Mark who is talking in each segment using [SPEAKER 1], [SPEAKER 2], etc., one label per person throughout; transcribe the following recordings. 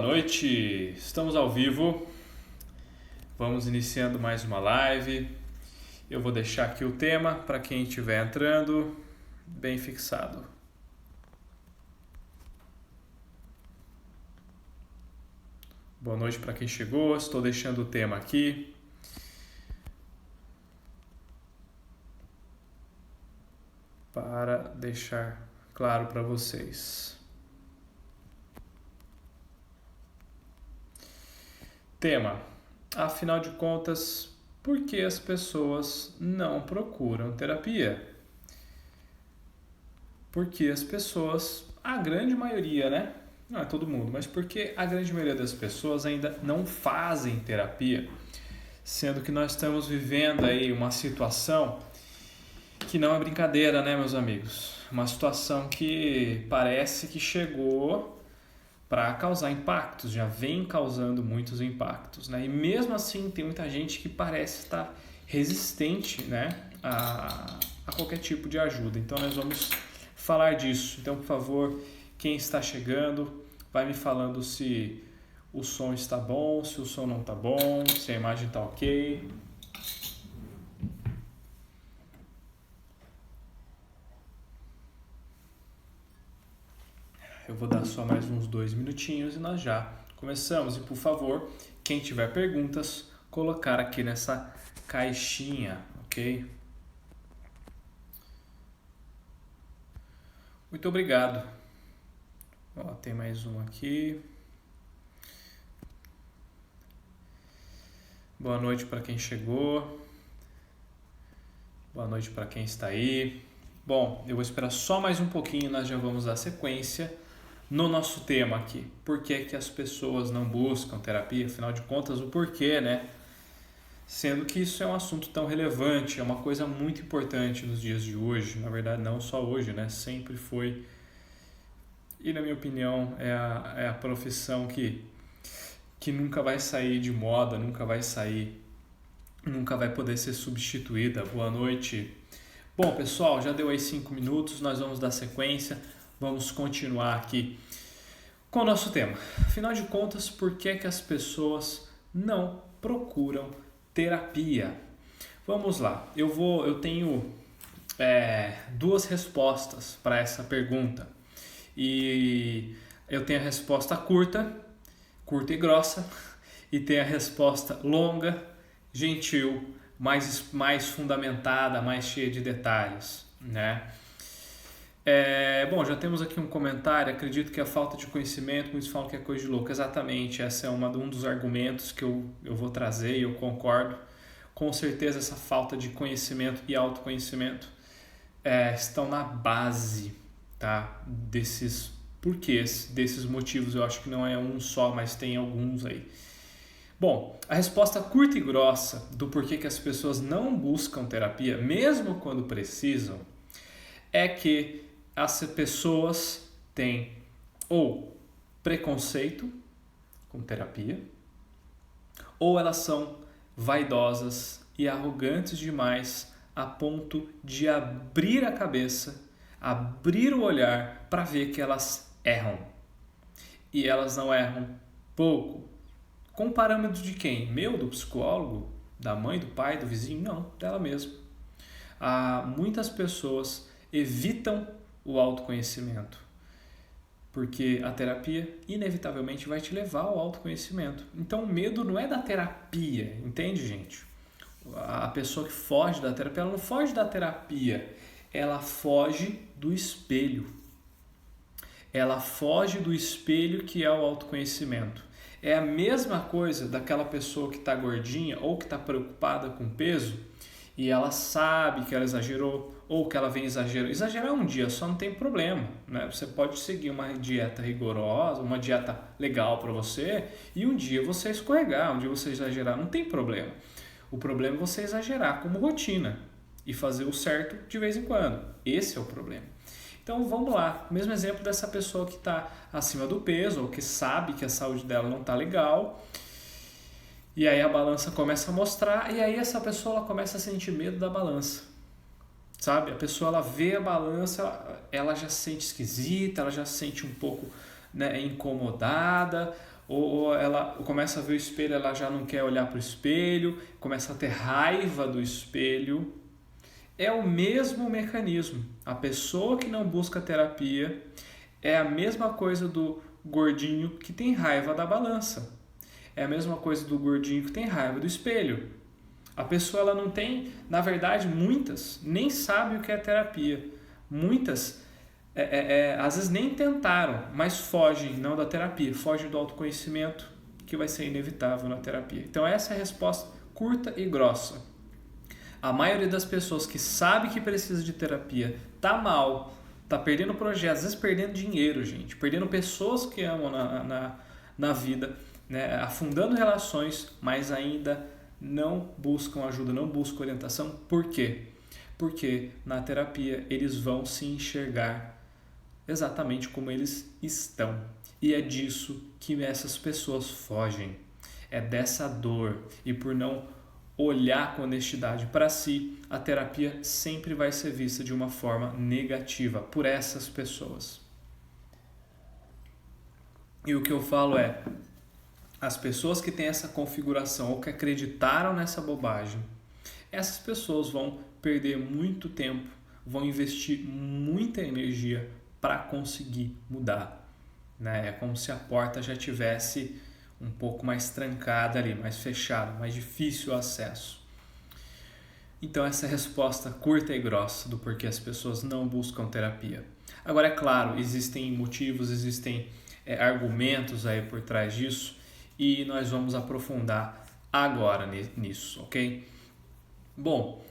[SPEAKER 1] noite, estamos ao vivo, vamos iniciando mais uma live. Eu vou deixar aqui o tema para quem estiver entrando bem fixado. Boa noite para quem chegou, estou deixando o tema aqui. Para deixar claro para vocês. Tema: afinal de contas, por que as pessoas não procuram terapia? Porque as pessoas, a grande maioria, né? Não é todo mundo, mas porque a grande maioria das pessoas ainda não fazem terapia, sendo que nós estamos vivendo aí uma situação que não é brincadeira, né, meus amigos? Uma situação que parece que chegou para causar impactos, já vem causando muitos impactos, né? E mesmo assim tem muita gente que parece estar resistente, né, a qualquer tipo de ajuda. Então nós vamos falar disso. Então, por favor, quem está chegando, vai me falando se o som está bom, se o som não está bom, se a imagem está ok. Eu vou dar só mais uns 2 minutinhos e nós já começamos. E por favor, quem tiver perguntas, colocar aqui nessa caixinha, ok? Muito obrigado. Ó, tem mais um aqui. Boa noite para quem chegou. Boa noite para quem está aí. Bom, eu vou esperar só mais um pouquinho, nós já vamos dar sequência no nosso tema aqui. Por que que as pessoas não buscam terapia? Afinal de contas, o porquê, né? Sendo que isso é um assunto tão relevante, é uma coisa muito importante nos dias de hoje. Na verdade, não só hoje, né? Sempre foi. E, na minha opinião, é a profissão que nunca vai sair de moda, nunca vai poder ser substituída. Boa noite. Bom, pessoal, já deu aí 5 minutos, nós vamos dar sequência. Vamos continuar aqui com o nosso tema. Afinal de contas, por que que as pessoas não procuram terapia? Vamos lá. Eu tenho 2 respostas para essa pergunta. E eu tenho a resposta curta e grossa, e tenho a resposta longa, gentil, mais fundamentada, mais cheia de detalhes, né? Bom, já temos aqui um comentário. Acredito que a falta de conhecimento, muitos falam que é coisa de louco. Exatamente, esse é um dos argumentos que eu vou trazer e eu concordo. Com certeza essa falta de conhecimento e autoconhecimento estão na base, tá, desses porquês, desses motivos. Eu acho que não é um só, mas tem alguns aí. Bom, a resposta curta e grossa do porquê que as pessoas não buscam terapia, mesmo quando precisam, é que as pessoas têm ou preconceito com terapia, ou elas são vaidosas e arrogantes demais a ponto de abrir a cabeça, abrir o olhar para ver que elas erram. E elas não erram pouco. Com parâmetro de quem? Meu, do psicólogo? Da mãe, do pai, do vizinho? Não, dela mesma. Muitas pessoas evitam o autoconhecimento, porque a terapia inevitavelmente vai te levar ao autoconhecimento. Então o medo não é da terapia, entende, gente? A pessoa que foge da terapia, ela não foge da terapia, ela foge do espelho. Ela foge do espelho que é o autoconhecimento. É a mesma coisa daquela pessoa que está gordinha ou que está preocupada com peso e ela sabe que ela exagerou ou que ela vem exagerando. Exagerar um dia só não tem problema, né? Você pode seguir uma dieta rigorosa, uma dieta legal para você e um dia você escorregar, um dia você exagerar, não tem problema. O problema é você exagerar como rotina e fazer o certo de vez em quando. Esse é o problema. Então vamos lá, mesmo exemplo dessa pessoa que está acima do peso ou que sabe que a saúde dela não está legal. E aí a balança começa a mostrar e aí essa pessoa ela começa a sentir medo da balança. Sabe? A pessoa ela vê a balança, ela já se sente esquisita, ela já se sente um pouco, né, incomodada, ou ela começa a ver o espelho, ela já não quer olhar para o espelho, começa a ter raiva do espelho. É o mesmo mecanismo. A pessoa que não busca terapia é a mesma coisa do gordinho que tem raiva da balança. É a mesma coisa do gordinho que tem raiva do espelho. A pessoa ela não tem, na verdade, muitas nem sabem o que é terapia. Muitas às vezes nem tentaram, mas fogem não da terapia, fogem do autoconhecimento, que vai ser inevitável na terapia. Então essa é a resposta curta e grossa. A maioria das pessoas que sabe que precisa de terapia tá mal, tá perdendo projetos, às vezes perdendo dinheiro, gente, perdendo pessoas que amam na vida, né? Afundando relações, mas ainda não buscam ajuda, não buscam orientação. Por quê? Porque na terapia eles vão se enxergar exatamente como eles estão. E é disso que essas pessoas fogem. É dessa dor. E por não olhar com honestidade para si, a terapia sempre vai ser vista de uma forma negativa por essas pessoas. E o que eu falo é, as pessoas que têm essa configuração ou que acreditaram nessa bobagem, essas pessoas vão perder muito tempo, vão investir muita energia para conseguir mudar, né? É como se a porta já tivesse um pouco mais trancada ali, mais fechada, mais difícil o acesso. Então essa é a resposta curta e grossa do porquê as pessoas não buscam terapia. Agora é claro, existem motivos, existem argumentos aí por trás disso e nós vamos aprofundar agora nisso, ok? Bom,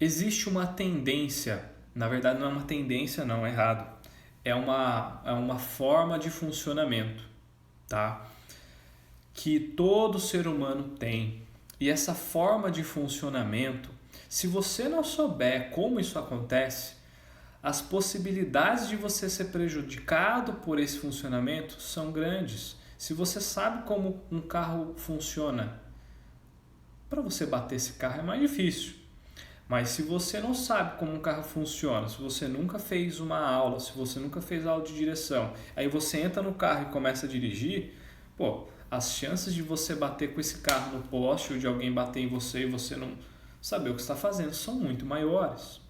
[SPEAKER 1] existe uma tendência, na verdade não é uma tendência não, é errado. É uma forma de funcionamento, tá? Que todo ser humano tem. E essa forma de funcionamento, se você não souber como isso acontece, as possibilidades de você ser prejudicado por esse funcionamento são grandes. Se você sabe como um carro funciona, para você bater esse carro é mais difícil. Mas se você não sabe como um carro funciona, se você nunca fez uma aula, se você nunca fez aula de direção, aí você entra no carro e começa a dirigir, as chances de você bater com esse carro no poste ou de alguém bater em você e você não saber o que está fazendo são muito maiores.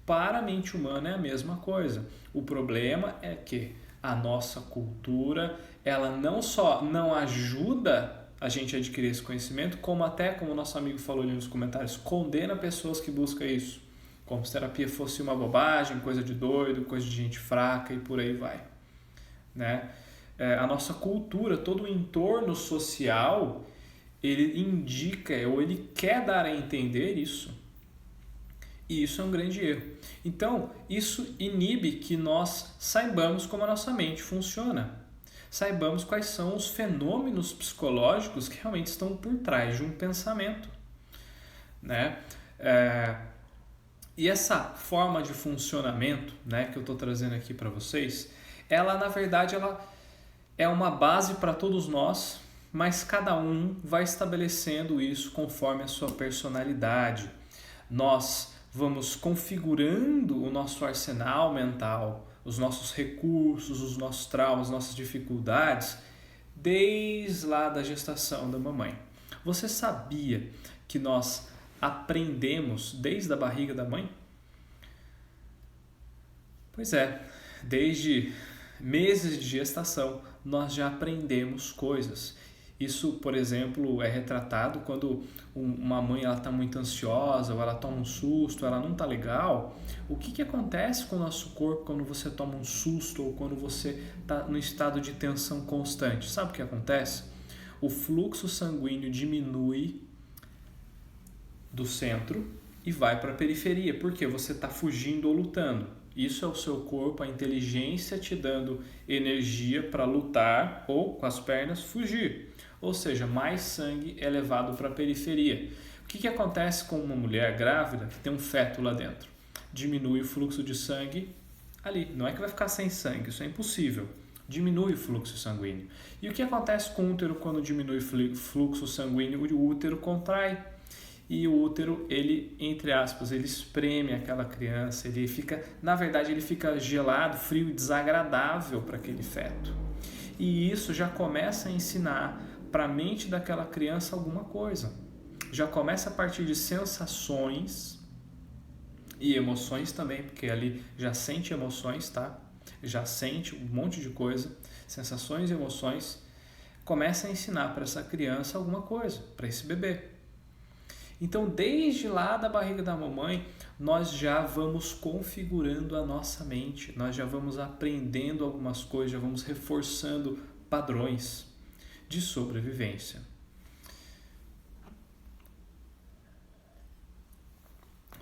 [SPEAKER 1] Para a mente humana é a mesma coisa. O problema é que a nossa cultura, ela não só não ajuda a gente adquirir esse conhecimento, como até, como o nosso amigo falou ali nos comentários, condena pessoas que buscam isso. Como se terapia fosse uma bobagem, coisa de doido, coisa de gente fraca e por aí vai. Né? A nossa cultura, todo o entorno social, ele indica ou ele quer dar a entender isso. E isso é um grande erro. Então, isso inibe que nós saibamos como a nossa mente funciona. Saibamos quais são os fenômenos psicológicos que realmente estão por trás de um pensamento, né? E essa forma de funcionamento, né, que eu estou trazendo aqui para vocês, ela na verdade ela é uma base para todos nós, mas cada um vai estabelecendo isso conforme a sua personalidade. Nós vamos configurando o nosso arsenal mental, os nossos recursos, os nossos traumas, nossas dificuldades, desde lá da gestação da mamãe. Você sabia que nós aprendemos desde a barriga da mãe? Pois é, desde meses de gestação nós já aprendemos coisas. Isso, por exemplo, é retratado quando uma mãe está muito ansiosa, ou ela toma um susto, ela não está legal. O que acontece com o nosso corpo quando você toma um susto ou quando você está no estado de tensão constante? Sabe o que acontece? O fluxo sanguíneo diminui do centro e vai para a periferia, porque você está fugindo ou lutando. Isso é o seu corpo, a inteligência te dando energia para lutar ou, com as pernas, fugir. Ou seja, mais sangue é levado para a periferia. O que acontece com uma mulher grávida que tem um feto lá dentro? Diminui o fluxo de sangue ali. Não é que vai ficar sem sangue, isso é impossível. Diminui o fluxo sanguíneo. E o que acontece com o útero quando diminui o fluxo sanguíneo? O útero contrai. E o útero, ele, entre aspas, ele espreme aquela criança. Ele fica, na verdade, ele fica gelado, frio e desagradável para aquele feto. E isso já começa a ensinar para a mente daquela criança alguma coisa. Já começa a partir de sensações e emoções também, porque ali já sente emoções, tá? Já sente um monte de coisa, sensações e emoções. Começa a ensinar para essa criança alguma coisa, para esse bebê. Então, desde lá da barriga da mamãe, nós já vamos configurando a nossa mente, nós já vamos aprendendo algumas coisas, já vamos reforçando padrões de sobrevivência.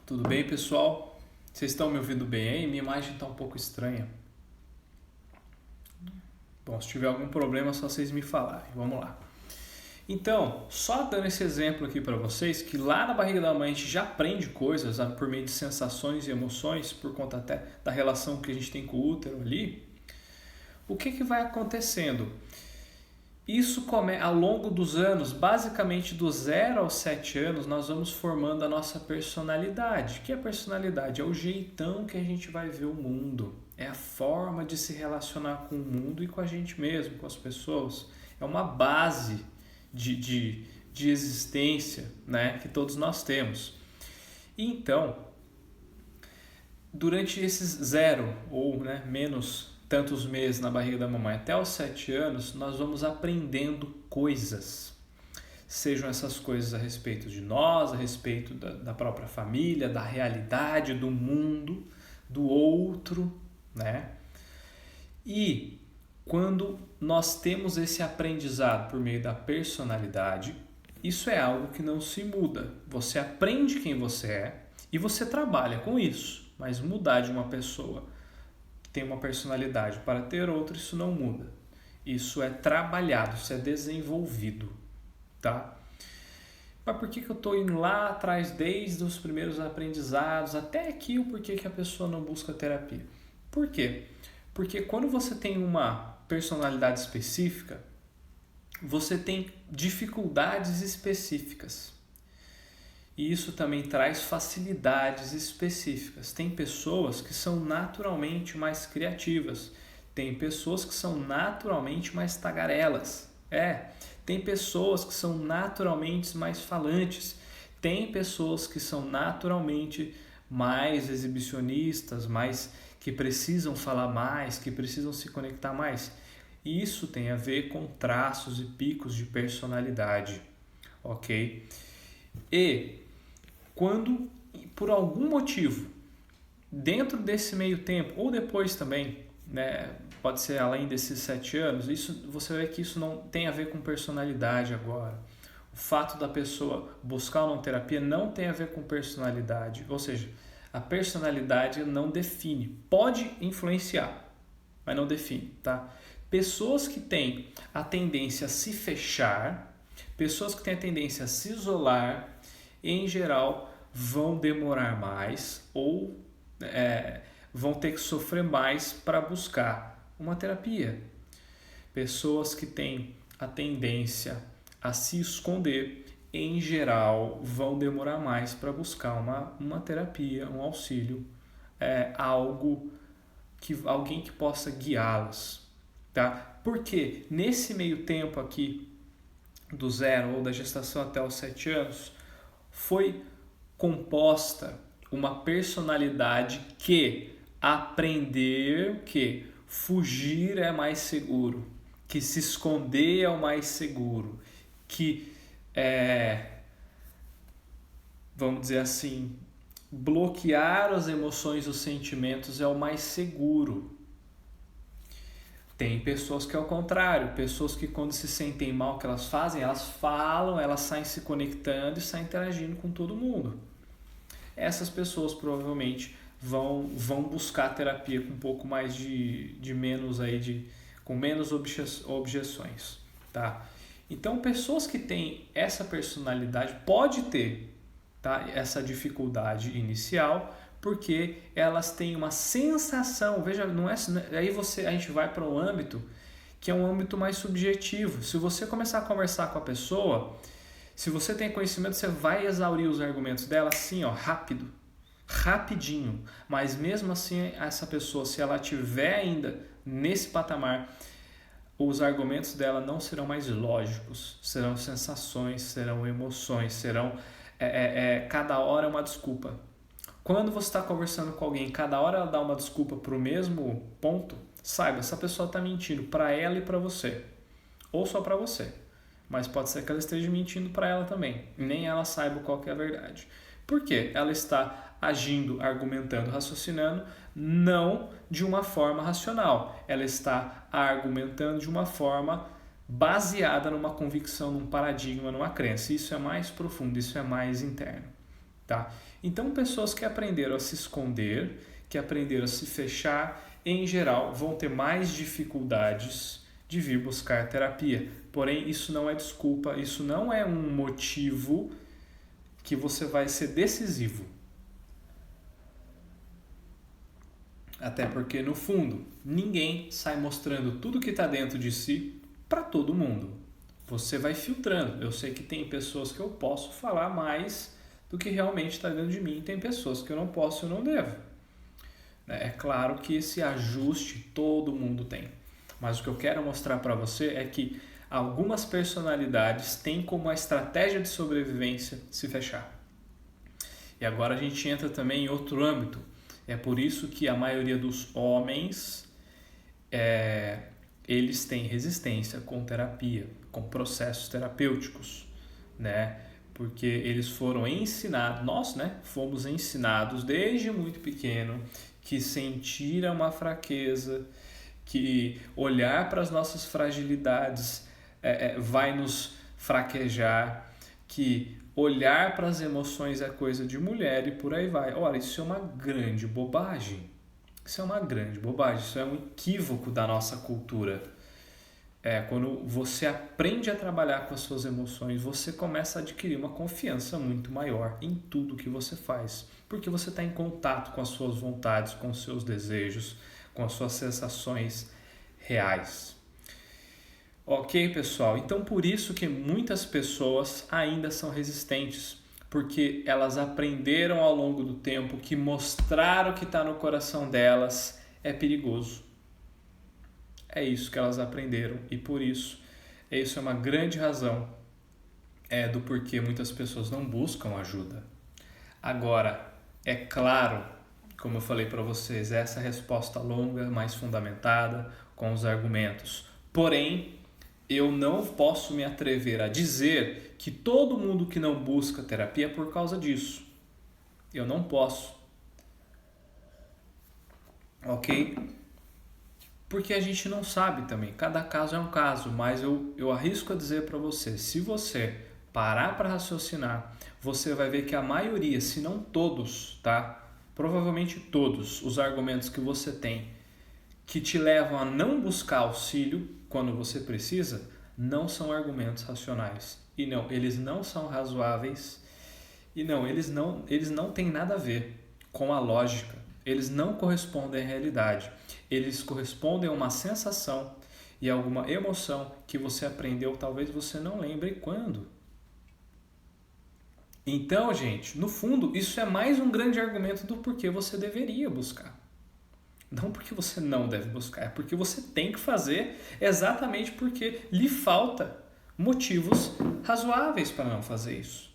[SPEAKER 1] Tudo bem, pessoal? Vocês estão me ouvindo bem aí? Minha imagem está um pouco estranha. Bom, se tiver algum problema, é só vocês me falarem. Vamos lá. Então, só dando esse exemplo aqui para vocês, que lá na barriga da mãe a gente já aprende coisas por meio de sensações e emoções, por conta até da relação que a gente tem com o útero ali. O que vai acontecendo? Isso ao longo dos anos, basicamente do 0 aos 7 anos, nós vamos formando a nossa personalidade. O que é personalidade? É o jeitão que a gente vai ver o mundo. É a forma de se relacionar com o mundo e com a gente mesmo, com as pessoas. É uma base de existência, né, que todos nós temos. E então, durante esses 0 ou menos tantos meses na barriga da mamãe até os 7 anos, nós vamos aprendendo coisas. Sejam essas coisas a respeito de nós, a respeito da própria família, da realidade, do mundo, do outro, né? E quando nós temos esse aprendizado por meio da personalidade, isso é algo que não se muda. Você aprende quem você é e você trabalha com isso. Mas mudar de uma pessoa que tem uma personalidade para ter outra, isso não muda. Isso é trabalhado, isso é desenvolvido, tá? Mas por que eu estou indo lá atrás desde os primeiros aprendizados até aqui o porquê que a pessoa não busca terapia? Por quê? Porque quando você tem uma personalidade específica, você tem dificuldades específicas. E isso também traz facilidades específicas. Tem pessoas que são naturalmente mais criativas. Tem pessoas que são naturalmente mais tagarelas. Tem pessoas que são naturalmente mais falantes. Tem pessoas que são naturalmente mais exibicionistas, mais que precisam falar mais, que precisam se conectar mais. Isso tem a ver com traços e picos de personalidade, ok? E quando, por algum motivo, dentro desse meio tempo, ou depois também, né, pode ser além desses 7 anos, isso, você vê que isso não tem a ver com personalidade agora. O fato da pessoa buscar ou não terapia não tem a ver com personalidade, ou seja, a personalidade não define, pode influenciar, mas não define, tá? Pessoas que têm a tendência a se fechar, pessoas que têm a tendência a se isolar, em geral, vão demorar mais ou vão ter que sofrer mais para buscar uma terapia. Pessoas que têm a tendência a se esconder, em geral, vão demorar mais para buscar uma terapia, um auxílio, alguém que possa guiá-los. Tá? Porque nesse meio tempo aqui, do 0 ou da gestação até os 7 anos, foi composta uma personalidade que aprender que fugir é mais seguro, que se esconder é o mais seguro, que vamos dizer assim, bloquear as emoções e os sentimentos é o mais seguro. Tem pessoas que é o contrário, pessoas que quando se sentem mal, o que elas fazem? Elas falam, elas saem se conectando e saem interagindo com todo mundo. Essas pessoas provavelmente vão buscar terapia com um pouco mais de menos com menos objeções, tá? Então, pessoas que têm essa personalidade pode ter, tá, essa dificuldade inicial, porque elas têm uma sensação, veja, aí a gente vai para um âmbito que é um âmbito mais subjetivo. Se você começar a conversar com a pessoa, se você tem conhecimento, você vai exaurir os argumentos dela assim, rapidinho. Mas mesmo assim, essa pessoa, se ela estiver ainda nesse patamar, os argumentos dela não serão mais lógicos, serão sensações, serão emoções, serão cada hora é uma desculpa. Quando você está conversando com alguém, cada hora ela dá uma desculpa para o mesmo ponto, saiba, essa pessoa está mentindo para ela e para você, ou só para você. Mas pode ser que ela esteja mentindo para ela também, e nem ela saiba qual que é a verdade. Por quê? Ela está agindo, argumentando, raciocinando, não de uma forma racional. Ela está argumentando de uma forma baseada numa convicção, num paradigma, numa crença. Isso é mais profundo, isso é mais interno. Tá? Então, pessoas que aprenderam a se esconder, que aprenderam a se fechar, em geral, vão ter mais dificuldades de vir buscar terapia. Porém, isso não é desculpa, isso não é um motivo que você vai ser decisivo. Até porque, no fundo, ninguém sai mostrando tudo que está dentro de si para todo mundo. Você vai filtrando. Eu sei que tem pessoas que eu posso falar mais do que realmente está dentro de mim. Tem pessoas que eu não posso e eu não devo. É claro que esse ajuste todo mundo tem. Mas o que eu quero mostrar para você é que algumas personalidades têm como a estratégia de sobrevivência se fechar. E agora a gente entra também em outro âmbito. É por isso que a maioria dos homens, eles têm resistência com terapia, com processos terapêuticos, né? Porque eles foram ensinados, nós, né? Fomos ensinados desde muito pequeno que sentir é uma fraqueza, que olhar para as nossas fragilidades vai nos fraquejar, que olhar para as emoções é coisa de mulher e por aí vai. Ora, isso é uma grande bobagem. Isso é uma grande bobagem, isso é um equívoco da nossa cultura. Quando você aprende a trabalhar com as suas emoções, você começa a adquirir uma confiança muito maior em tudo que você faz. Porque você está em contato com as suas vontades, com os seus desejos, com as suas sensações reais. Ok, pessoal? Então, por isso que muitas pessoas ainda são resistentes, porque elas aprenderam ao longo do tempo que mostrar o que está no coração delas é perigoso. É isso que elas aprenderam e por isso, isso é uma grande razão do porquê muitas pessoas não buscam ajuda. Agora, é claro, como eu falei para vocês, essa resposta longa, mais fundamentada, com os argumentos. Porém, eu não posso me atrever a dizer que todo mundo que não busca terapia é por causa disso. Eu não posso. Ok? Porque a gente não sabe também. Cada caso é um caso, mas eu arrisco a dizer para você, se você parar para raciocinar, você vai ver que a maioria, se não todos, tá? Provavelmente todos os argumentos que você tem que te levam a não buscar auxílio quando você precisa, não são argumentos racionais. E não, eles não são razoáveis. E não, eles não têm nada a ver com a lógica. Eles não correspondem à realidade. Eles correspondem a uma sensação e a alguma emoção que você aprendeu, talvez você não lembre quando. Então, gente, no fundo, isso é mais um grande argumento do porquê você deveria buscar. Não porque você não deve buscar, é porque você tem que fazer exatamente porque lhe falta motivos razoáveis para não fazer isso.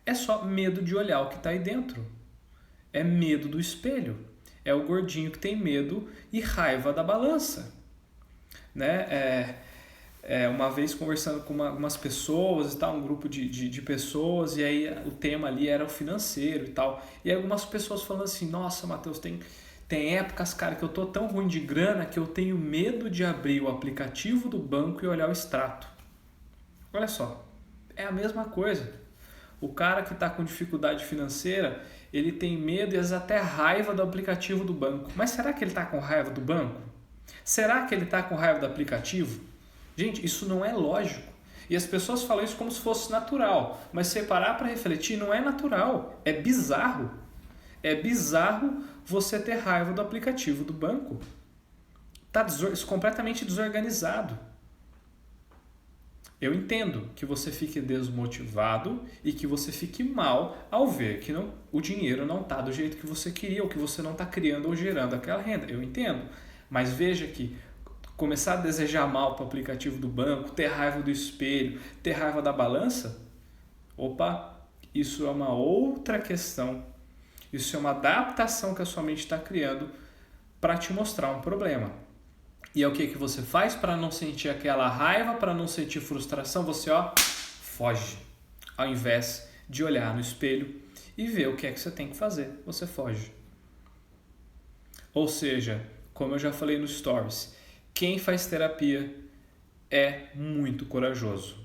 [SPEAKER 1] É só medo de olhar o que está aí dentro. É medo do espelho. É o gordinho que tem medo e raiva da balança. Né? Uma vez conversando com umas pessoas e tal, um grupo de pessoas, e aí o tema ali era o financeiro e tal. E aí algumas pessoas falando assim, nossa, Matheus, tem épocas, cara, que eu tô tão ruim de grana que eu tenho medo de abrir o aplicativo do banco e olhar o extrato. Olha só, é a mesma coisa. O cara que está com dificuldade financeira, ele tem medo e às vezes até raiva do aplicativo do banco. Mas será que ele está com raiva do banco? Será que ele está com raiva do aplicativo? Gente, isso não é lógico. E as pessoas falam isso como se fosse natural. Mas se parar para refletir, não é natural. É bizarro. É bizarro você ter raiva do aplicativo do banco. Está completamente desorganizado. Eu entendo que você fique desmotivado e que você fique mal ao ver que o dinheiro não está do jeito que você queria ou que você não está criando ou gerando aquela renda. Eu entendo. Mas veja que começar a desejar mal para o aplicativo do banco, ter raiva do espelho, ter raiva da balança, opa, isso é uma outra questão. Isso é uma adaptação que a sua mente está criando para te mostrar um problema. E é o que você faz para não sentir aquela raiva, para não sentir frustração? Você foge. Ao invés de olhar no espelho e ver o que é que você tem que fazer, você foge. Ou seja, como eu já falei nos stories, quem faz terapia é muito corajoso.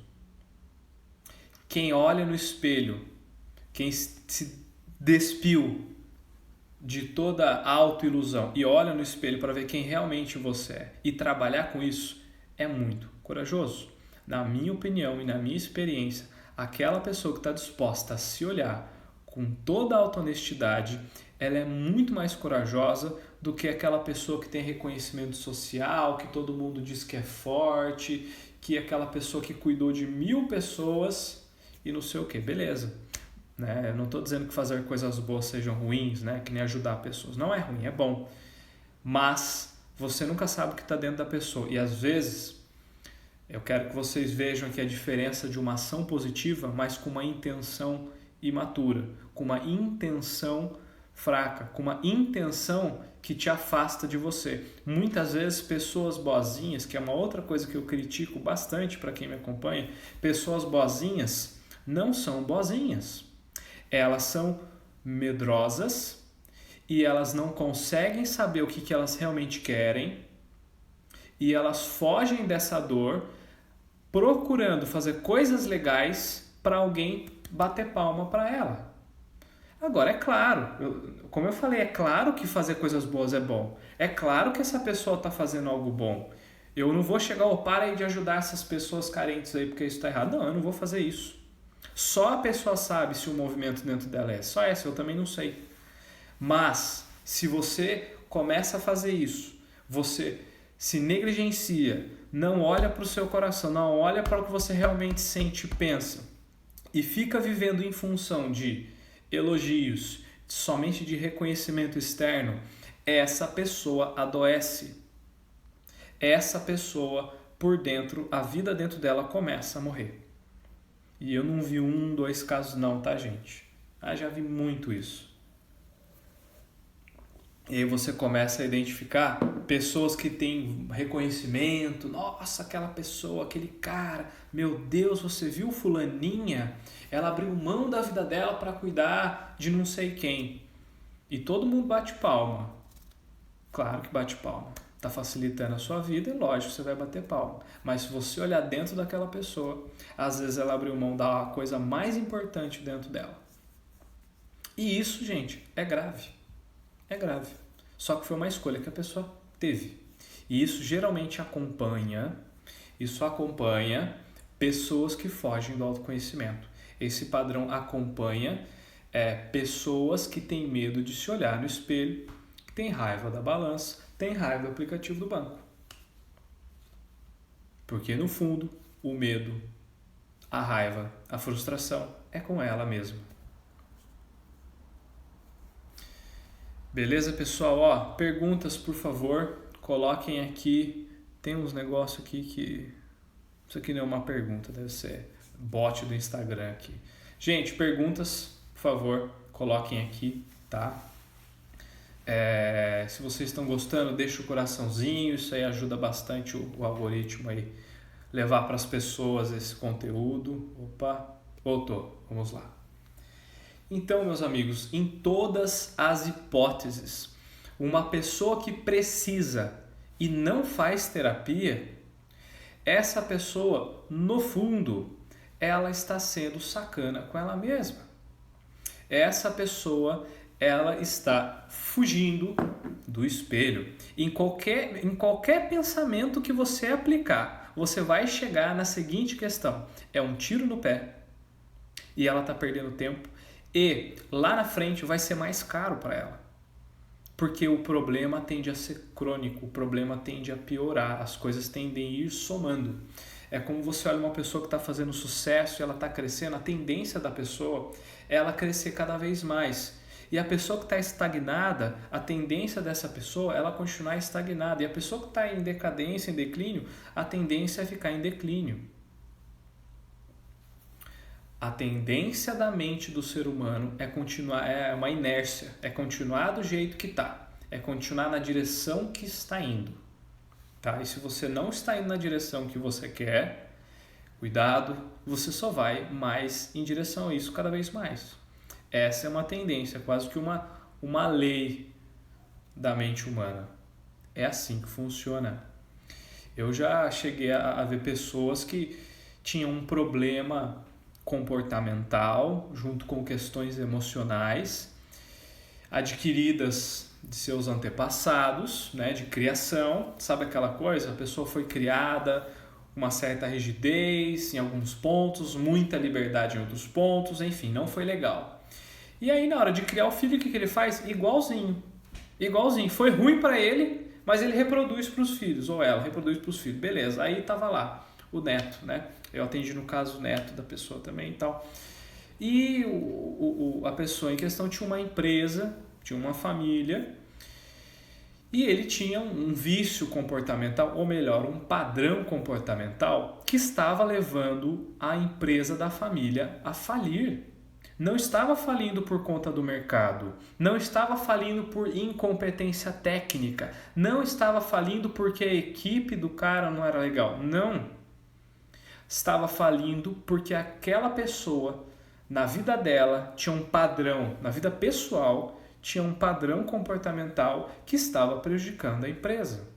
[SPEAKER 1] Quem olha no espelho, quem se despiu de toda a autoilusão e olha no espelho para ver quem realmente você é e trabalhar com isso, é muito corajoso. Na minha opinião e na minha experiência, aquela pessoa que está disposta a se olhar com toda a auto-honestidade, ela é muito mais corajosa do que aquela pessoa que tem reconhecimento social, que todo mundo diz que é forte, que é aquela pessoa que cuidou de 1000 pessoas e não sei o que. Beleza. Né? Eu não estou dizendo que fazer coisas boas sejam ruins, né? Que nem ajudar pessoas. Não é ruim, é bom. Mas você nunca sabe o que está dentro da pessoa. E às vezes, eu quero que vocês vejam aqui a diferença de uma ação positiva, mas com uma intenção imatura, com uma intenção fraca, com uma intenção que te afasta de você. Muitas vezes pessoas boazinhas, que é uma outra coisa que eu critico bastante para quem me acompanha, pessoas boazinhas não são boazinhas. Elas são medrosas e elas não conseguem saber o que elas realmente querem e elas fogem dessa dor procurando fazer coisas legais para alguém bater palma para ela. Agora, é claro, como eu falei, é claro que fazer coisas boas é bom. É claro que essa pessoa está fazendo algo bom. Eu não vou chegar ao para aí de ajudar essas pessoas carentes aí porque isso está errado. Não, eu não vou fazer isso. Só a pessoa sabe se o movimento dentro dela é. Só essa, eu também não sei. Mas, se você começa a fazer isso, você se negligencia, não olha para o seu coração, não olha para o que você realmente sente e pensa, e fica vivendo em função de elogios, somente de reconhecimento externo, essa pessoa adoece. Essa pessoa, por dentro, a vida dentro dela começa a morrer. E eu não vi 1, 2 casos não, tá, gente? Já vi muito isso. E aí você começa a identificar pessoas que têm reconhecimento. Nossa, aquela pessoa, aquele cara. Meu Deus, você viu fulaninha? Ela abriu mão da vida dela para cuidar de não sei quem. E todo mundo bate palma. Claro que bate palma. Está facilitando a sua vida e lógico, você vai bater palma. Mas se você olhar dentro daquela pessoa, às vezes ela abriu mão da coisa mais importante dentro dela. E isso, gente, é grave. É grave. Só que foi uma escolha que a pessoa teve. E isso geralmente acompanha pessoas que fogem do autoconhecimento. Esse padrão acompanha pessoas que têm medo de se olhar no espelho, que têm raiva da balança, têm raiva do aplicativo do banco. Porque no fundo, o medo, a raiva, a frustração é com ela mesma. Beleza, pessoal? Perguntas, por favor, coloquem aqui. Tem uns negócios aqui que... Isso aqui não é uma pergunta, deve ser bot do Instagram aqui. Gente, perguntas, por favor, coloquem aqui, tá? Se vocês estão gostando, deixa o coraçãozinho, isso aí ajuda bastante o algoritmo aí levar para as pessoas esse conteúdo. Opa, voltou, vamos lá. Então, meus amigos, em todas as hipóteses, uma pessoa que precisa e não faz terapia, essa pessoa, no fundo, ela está sendo sacana com ela mesma. Essa pessoa, ela está fugindo do espelho. Em qualquer pensamento que você aplicar, você vai chegar na seguinte questão. É um tiro no pé e ela está perdendo tempo. E lá na frente vai ser mais caro para ela. Porque o problema tende a ser crônico, o problema tende a piorar, as coisas tendem a ir somando. É como você olha uma pessoa que está fazendo sucesso e ela está crescendo, a tendência da pessoa é ela crescer cada vez mais. E a pessoa que está estagnada, a tendência dessa pessoa é ela continuar estagnada. E a pessoa que está em decadência, em declínio, a tendência é ficar em declínio. A tendência da mente do ser humano é continuar, é uma inércia, é continuar do jeito que está, é continuar na direção que está indo. Tá? E se você não está indo na direção que você quer, cuidado, você só vai mais em direção a isso cada vez mais. Essa é uma tendência, quase que uma lei da mente humana. É assim que funciona. Eu já cheguei a ver pessoas que tinham um problema comportamental junto com questões emocionais adquiridas de seus antepassados, né, de criação. Sabe aquela coisa? A pessoa foi criada uma certa rigidez em alguns pontos, muita liberdade em outros pontos, enfim, não foi legal. E aí na hora de criar o filho, o que ele faz? Igualzinho. Foi ruim para ele, mas ele reproduz para os filhos, ou ela reproduz para os filhos. Beleza, aí tava lá o neto, né? Eu atendi no caso o neto da pessoa também e tal. E a pessoa em questão tinha uma empresa, tinha uma família, e ele tinha um vício comportamental, ou melhor, um padrão comportamental que estava levando a empresa da família a falir. Não estava falindo por conta do mercado, não estava falindo por incompetência técnica, não estava falindo porque a equipe do cara não era legal, não. Estava falindo porque aquela pessoa, na vida dela, tinha um padrão, na vida pessoal, tinha um padrão comportamental que estava prejudicando a empresa.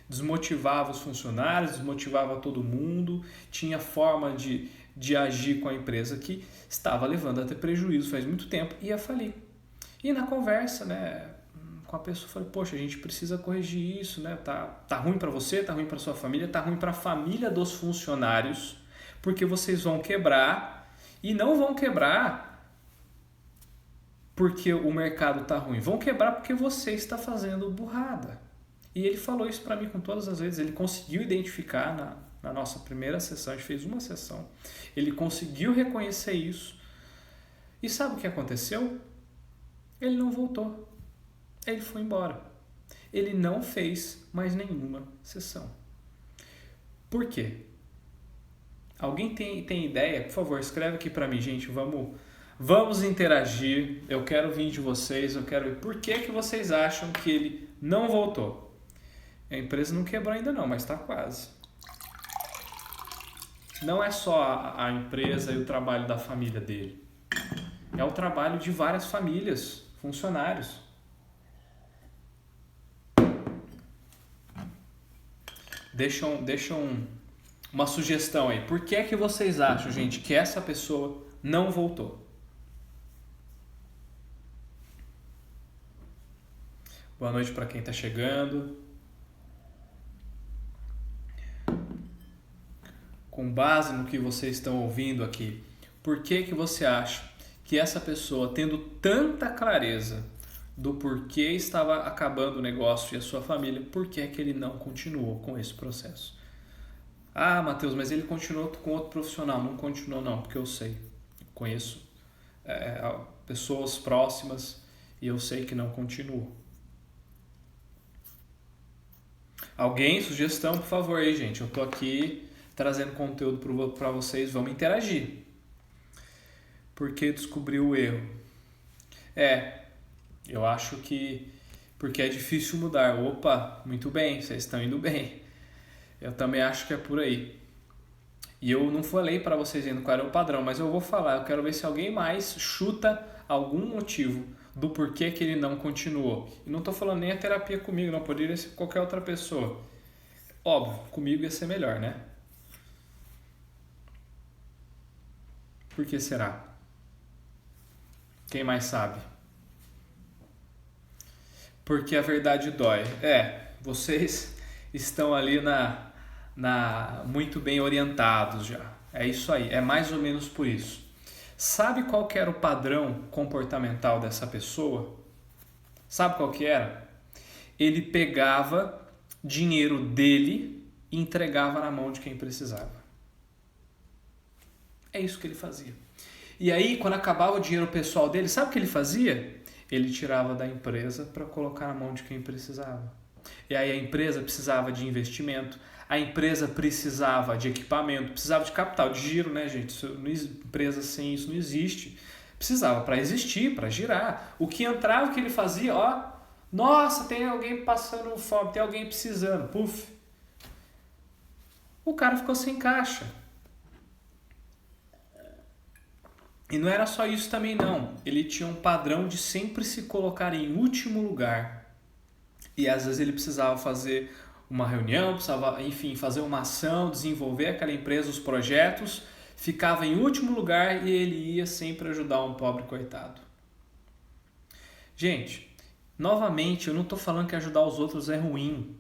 [SPEAKER 1] Desmotivava os funcionários, desmotivava todo mundo, tinha forma de agir com a empresa que estava levando a ter prejuízo faz muito tempo e ia falir. E na conversa, né, com a pessoa, eu falei, poxa, a gente precisa corrigir isso, né? Tá ruim para você, tá ruim para sua família, tá ruim para a família dos funcionários, porque vocês vão quebrar e não vão quebrar porque o mercado tá ruim, vão quebrar porque você está fazendo burrada. E ele falou isso para mim com todas as vezes, ele conseguiu identificar na nossa primeira sessão, a gente fez uma sessão, ele conseguiu reconhecer isso. E sabe o que aconteceu? Ele não voltou. Ele foi embora. Ele não fez mais nenhuma sessão. Por quê? Alguém tem ideia? Por favor, escreve aqui para mim, gente. Vamos interagir. Eu quero vir de vocês. Eu quero ver por que vocês acham que ele não voltou. A empresa não quebrou ainda não, mas está quase. Não é só a empresa e o trabalho da família dele. É o trabalho de várias famílias, funcionários. Deixa uma sugestão aí. Por que vocês acham, gente, que essa pessoa não voltou? Boa noite para quem está chegando. Com base no que vocês estão ouvindo aqui, por que você acha que essa pessoa, tendo tanta clareza do porquê estava acabando o negócio e a sua família, por que ele não continuou com esse processo? Ah, Matheus, mas ele continuou com outro profissional. Não continuou não, porque eu sei. Eu conheço pessoas próximas e eu sei que não continuou. Alguém, sugestão, por favor aí, gente. Eu tô aqui trazendo conteúdo para vocês. Vamos interagir. Por que descobriu o erro? Eu acho que porque é difícil mudar. Opa, muito bem, vocês estão indo bem. Eu também acho que é por aí. E eu não falei para vocês ainda qual era o padrão, mas eu vou falar. Eu quero ver se alguém mais chuta algum motivo do porquê que ele não continuou. E não estou falando nem a terapia comigo, não. Poderia ser qualquer outra pessoa. Óbvio, comigo ia ser melhor, né? Por que será? Quem mais sabe? Porque a verdade dói. Vocês estão ali muito bem orientados já. É isso aí, é mais ou menos por isso. Sabe qual que era o padrão comportamental dessa pessoa? Sabe qual que era? Ele pegava dinheiro dele e entregava na mão de quem precisava. É isso que ele fazia. E aí, quando acabava o dinheiro pessoal dele, sabe o que ele fazia? Ele tirava da empresa para colocar na mão de quem precisava. E aí a empresa precisava de investimento, a empresa precisava de equipamento, precisava de capital, de giro, né, gente? Empresa sem isso não existe. Precisava para existir, para girar. O que entrava, o que ele fazia, ó, nossa, tem alguém passando fome, tem alguém precisando, puf. O cara ficou sem caixa. E não era só isso também não. Ele tinha um padrão de sempre se colocar em último lugar. E às vezes ele precisava fazer uma reunião, precisava, enfim, fazer uma ação, desenvolver aquela empresa, os projetos, ficava em último lugar e ele ia sempre ajudar um pobre coitado. Gente, novamente, eu não estou falando que ajudar os outros é ruim,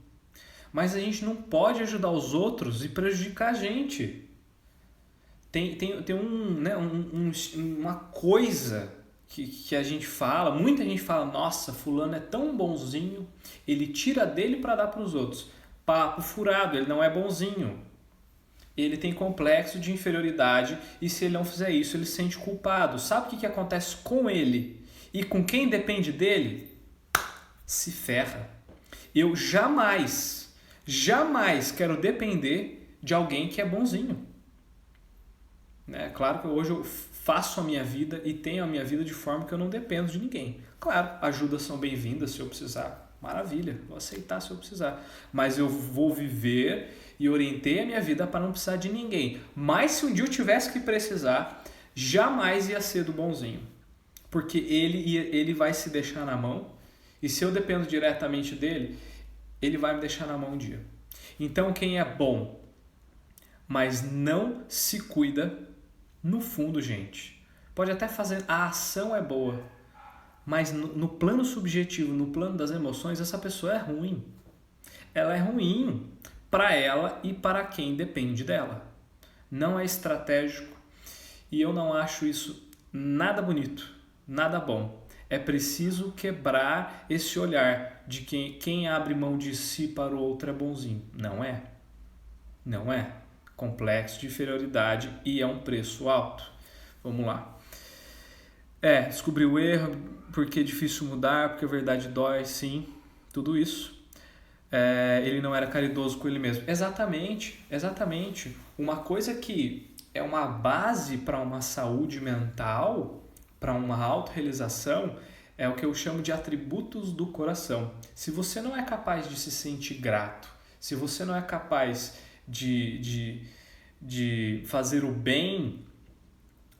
[SPEAKER 1] mas a gente não pode ajudar os outros e prejudicar a gente. Tem uma coisa que a gente fala, muita gente fala, nossa, fulano é tão bonzinho, ele tira dele para dar para os outros. Papo furado, ele não é bonzinho. Ele tem complexo de inferioridade e se ele não fizer isso, ele se sente culpado. Sabe o que acontece com ele? E com quem depende dele? Se ferra. Eu jamais quero depender de alguém que é bonzinho. Claro que hoje eu faço a minha vida e tenho a minha vida de forma que eu não dependo de ninguém. Claro, ajudas são bem-vindas se eu precisar. Maravilha, vou aceitar se eu precisar. Mas eu vou viver e orientei a minha vida para não precisar de ninguém. Mas se um dia eu tivesse que precisar, jamais ia ser do bonzinho. Porque ele vai se deixar na mão e se eu dependo diretamente dele, ele vai me deixar na mão um dia. Então quem é bom, mas não se cuida, no fundo, gente, pode até fazer, a ação é boa, mas no plano subjetivo, no plano das emoções, essa pessoa é ruim. Ela é ruim para ela e para quem depende dela. Não é estratégico e eu não acho isso nada bonito, nada bom. É preciso quebrar esse olhar de quem abre mão de si para o outro é bonzinho. Não é. Não é. Complexo de inferioridade e é um preço alto. Vamos lá. Descobrir o erro, porque é difícil mudar, porque a verdade dói, sim, tudo isso. Ele não era caridoso com ele mesmo. Exatamente. Uma coisa que é uma base para uma saúde mental, para uma autorrealização, é o que eu chamo de atributos do coração. Se você não é capaz de se sentir grato, se você não é capaz de fazer o bem,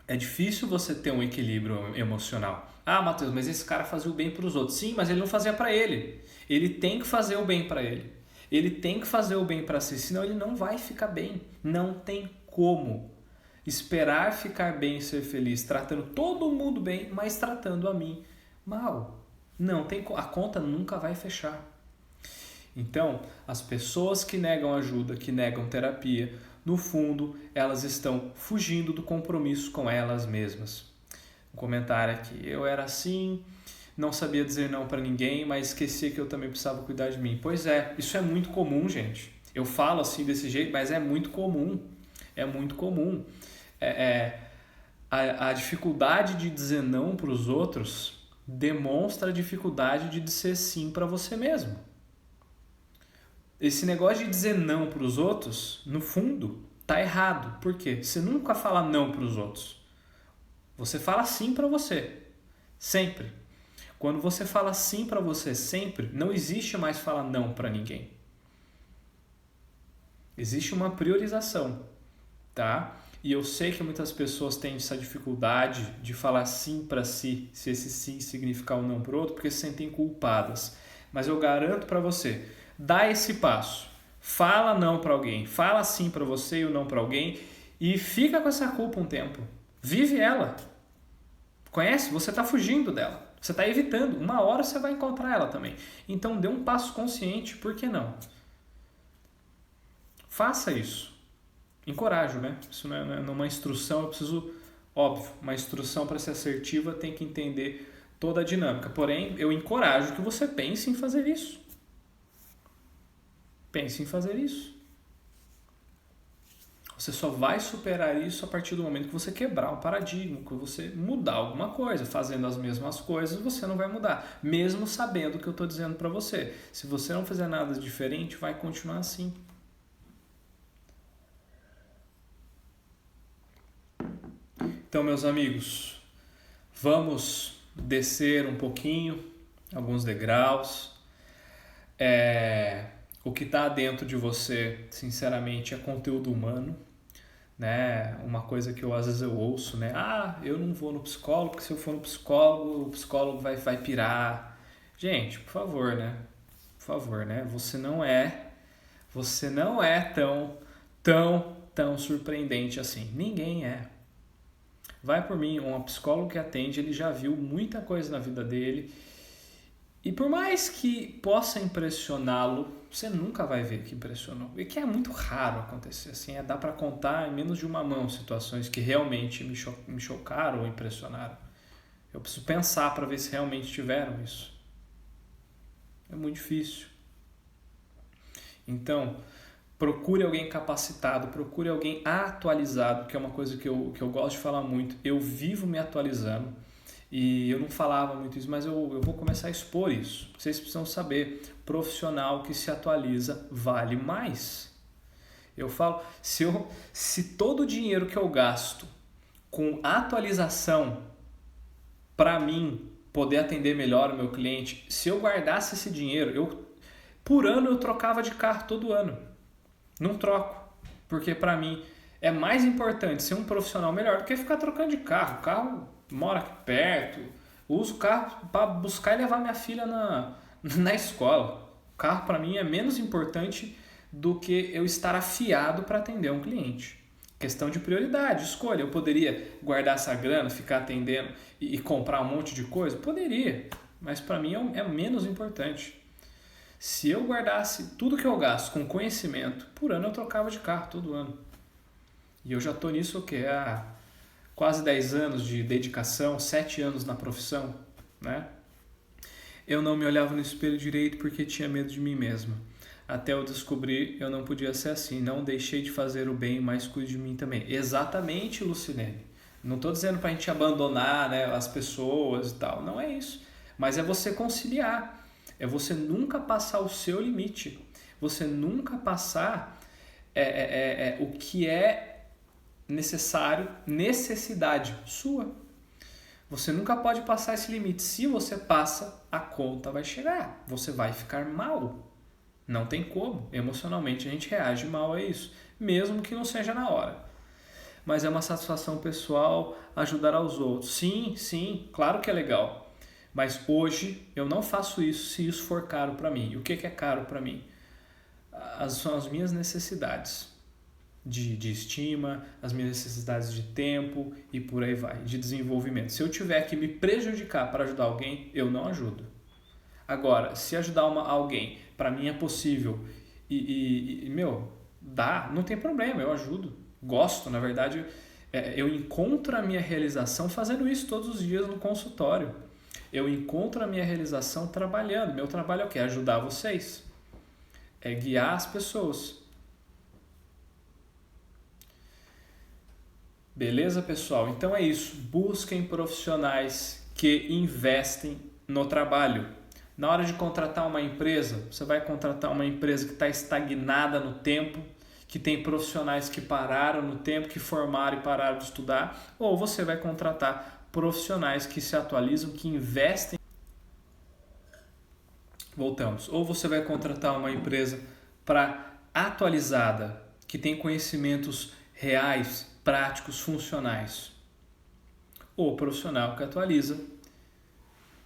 [SPEAKER 1] é difícil você ter um equilíbrio emocional. Ah, Matheus, mas esse cara fazia o bem para os outros. Sim, mas ele não fazia para ele. Ele tem que fazer o bem para ele. Ele tem que fazer o bem para si, senão ele não vai ficar bem. Não tem como esperar ficar bem e ser feliz, tratando todo mundo bem, mas tratando a mim mal. Não tem, a conta nunca vai fechar. Então, as pessoas que negam ajuda, que negam terapia, no fundo, elas estão fugindo do compromisso com elas mesmas. Um comentário aqui, eu era assim, não sabia dizer não para ninguém, mas esquecia que eu também precisava cuidar de mim. Pois é, isso é muito comum, gente. Eu falo assim desse jeito, mas é muito comum. É muito comum. A dificuldade de dizer não para os outros demonstra a dificuldade de dizer sim para você mesmo. Esse negócio de dizer não para os outros, no fundo, tá errado. Por quê? Você nunca fala não para os outros. Você fala sim para você. Sempre. Quando você fala sim para você sempre, não existe mais falar não para ninguém. Existe uma priorização, tá? E eu sei que muitas pessoas têm essa dificuldade de falar sim para si, se esse sim significar um não para o outro, porque se sentem culpadas. Mas eu garanto para você, dá esse passo. Fala não para alguém, fala sim para você e o não para alguém e fica com essa culpa um tempo. Vive ela. Conhece? Você está fugindo dela. Você está evitando. Uma hora você vai encontrar ela também. Então dê um passo consciente, por que não? Faça isso. Encorajo, né? Isso não é uma instrução, eu preciso, óbvio, uma instrução para ser assertiva tem que entender toda a dinâmica. Porém, eu encorajo que você pense em fazer isso. Pense em fazer isso. Você só vai superar isso a partir do momento que você quebrar um paradigma, que você mudar alguma coisa. Fazendo as mesmas coisas, você não vai mudar, mesmo sabendo o que eu estou dizendo para você. Se você não fizer nada diferente, vai continuar assim. Então, meus amigos, vamos descer um pouquinho, alguns degraus. O que está dentro de você, sinceramente, é conteúdo humano, né? Uma coisa que às vezes eu ouço, né? Eu não vou no psicólogo, porque se eu for no psicólogo, o psicólogo vai pirar. Gente, por favor, né? Por favor, né? Você não é tão surpreendente assim. Ninguém é. Vai por mim, um psicólogo que atende, ele já viu muita coisa na vida dele. E por mais que possa impressioná-lo, você nunca vai ver que impressionou. E que é muito raro acontecer assim. Dá para contar em menos de uma mão situações que realmente me chocaram ou impressionaram. Eu preciso pensar para ver se realmente tiveram isso. É muito difícil. Então, procure alguém capacitado, procure alguém atualizado, que é uma coisa que eu gosto de falar muito. Eu vivo me atualizando. E eu não falava muito isso, mas eu vou começar a expor isso. Vocês precisam saber, profissional que se atualiza vale mais. Eu falo, se todo o dinheiro que eu gasto com atualização para mim poder atender melhor o meu cliente, se eu guardasse esse dinheiro, por ano eu trocava de carro todo ano. Não troco, porque para mim é mais importante ser um profissional melhor do que ficar trocando de carro. O carro mora aqui perto, uso o carro para buscar e levar minha filha na escola. O carro para mim é menos importante do que eu estar afiado para atender um cliente. Questão de prioridade, escolha. Eu poderia guardar essa grana, ficar atendendo e comprar um monte de coisa? Poderia, mas para mim é menos importante. Se eu guardasse tudo que eu gasto com conhecimento, por ano eu trocava de carro todo ano. E eu já estou nisso há quase 10 anos de dedicação, 7 anos na profissão, né? Eu não me olhava no espelho direito porque tinha medo de mim mesmo. Até eu descobrir, eu não podia ser assim. Não deixei de fazer o bem, mas cuide de mim também. Exatamente, Lucinene. Não estou dizendo para a gente abandonar, né, as pessoas e tal. Não é isso. Mas é você conciliar. É você nunca passar o seu limite. Você nunca passar o que é necessário, necessidade sua. Você nunca pode passar esse limite. Se você passa, a conta vai chegar. Você vai ficar mal. Não tem como. Emocionalmente a gente reage mal a isso, mesmo que não seja na hora. Mas é uma satisfação pessoal ajudar aos outros. Sim, claro que é legal. Mas hoje eu não faço isso se isso for caro para mim. E o que é caro para mim? São as minhas necessidades de estima, as minhas necessidades de tempo e por aí vai, de desenvolvimento. Se eu tiver que me prejudicar para ajudar alguém, eu não ajudo. Agora, se ajudar alguém, para mim é possível dá, não tem problema, eu ajudo. Gosto, na verdade, eu encontro a minha realização fazendo isso todos os dias no consultório. Eu encontro a minha realização trabalhando. Meu trabalho é o quê? Ajudar vocês. É guiar as pessoas. Beleza, pessoal? Então é isso. Busquem profissionais que investem no trabalho. Na hora de contratar uma empresa, você vai contratar uma empresa que está estagnada no tempo, que tem profissionais que pararam no tempo, que formaram e pararam de estudar, ou você vai contratar profissionais que se atualizam, que investem. Voltamos. Ou você vai contratar uma empresa atualizada, que tem conhecimentos reais, práticos, funcionais. Ou profissional que atualiza,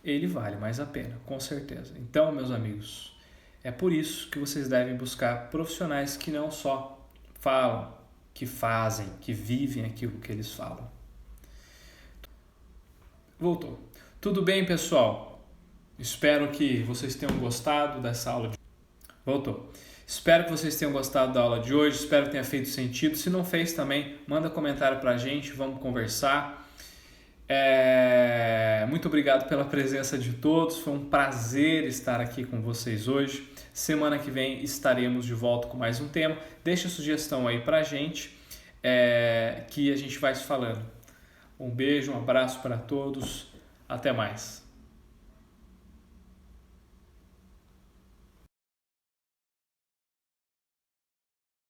[SPEAKER 1] ele vale mais a pena, com certeza. Então, meus amigos, é por isso que vocês devem buscar profissionais que não só falam, que fazem, que vivem aquilo que eles falam. Voltou. Tudo bem, pessoal? Espero que vocês tenham gostado dessa aula de... Voltou. Espero que vocês tenham gostado da aula de hoje, espero que tenha feito sentido. Se não fez também, manda comentário pra gente, vamos conversar. Muito obrigado pela presença de todos, foi um prazer estar aqui com vocês hoje. Semana que vem estaremos de volta com mais um tema. Deixa a sugestão aí pra gente. que a gente vai se falando. Um beijo, um abraço para todos, até mais.